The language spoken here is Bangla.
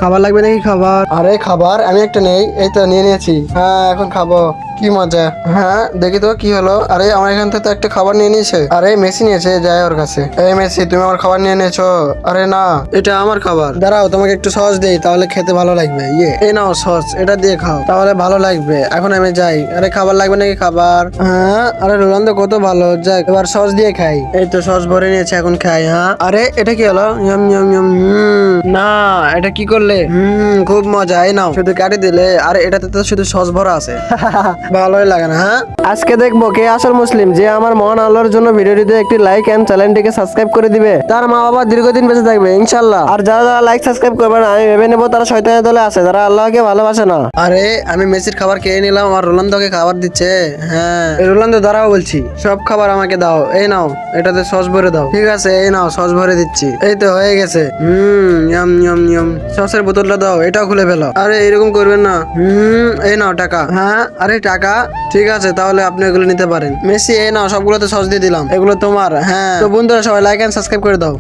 খাবার লাগবে নাকি খাবার? আরে খাবার আমি একটা নেই, এই তো নিয়ে নিয়েছি। হ্যাঁ এখন খাবো। কি মজা। হ্যাঁ দেখি তো কি হলো। আরে আমার এখান থেকে তো একটা খাবার নিয়ে নিয়েছে। আরে মেসি নিয়েছে, যাই ওর কাছে। এই মেসি তুমি আমার খাবার নিয়ে নিয়েছো? আরে না, এটা আমার খাবার। দাঁড়াও তোমাকে একটু সস দেই, তাহলে খেতে ভালো লাগবে। এই নাও সস, এটা দিয়ে খাও, তাহলে ভালো লাগবে। এখন আমি যাই। আরে খাবার লাগবে নাকি খাবার? হ্যাঁ আরে রোনালদো কত ভালো, যাক এবার সস দিয়ে খাই। এই তো সস ভরে নিয়েছে, এখন খাই। হ্যাঁ আরে এটা কি হলো? ইয়ম ইয়ম ইয়ম। না এটা কি করলে? খুব মজা। এই নাও, শুধু কাটি দিলে। আর এটাতে তো শুধু সস ভরা আছে। ভালোই লাগে না। হ্যাঁ আজকে দেখবো কে আসল মুসলিম, যে আমার মহান আল্লাহর জন্য ভিডিওটিতে একটি লাইক এন্ড চ্যানেলটিকে সাবস্ক্রাইব করে দিবে। তার মা বাবা দীর্ঘদিন বেঁচে থাকবে ইনশাল্লাহ। আর যারা যারা লাইক সাবস্ক্রাইব করবে না, আমি ভেবে নেবো তারা শয়তানের দলে আছে, যারা আল্লাহকে ভালোবাসে না। আরে আমি মেসির খাবার খেয়ে নিলাম, আর রোনালদোকে খাবার দিচ্ছে। হ্যাঁ রোনালদো দাঁড়াও বলছি, সব খাবার আমাকে দাও। এই নাও, এটাতে সস ভরে দাও। ঠিক আছে এই নাও, সস ভরে দিচ্ছি। এই তো হয়ে গেছে। ইয়ম ইয়ম ইয়ম। সসের বোতলটা দাও, এটাও খুলে ফেলো। আরে এরকম করবেন না। এই নাও টাকা। হ্যাঁ আরে টাকা, ঠিক আছে তাহলে আপনি এগুলো নিতে পারেন। মেসি এই নাও, সবগুলোতে সস দিয়ে দিলাম, এগুলো তোমার। হ্যাঁ তো বন্ধুরা সবাই লাইক এন্ড সাবস্ক্রাইব করে দাও।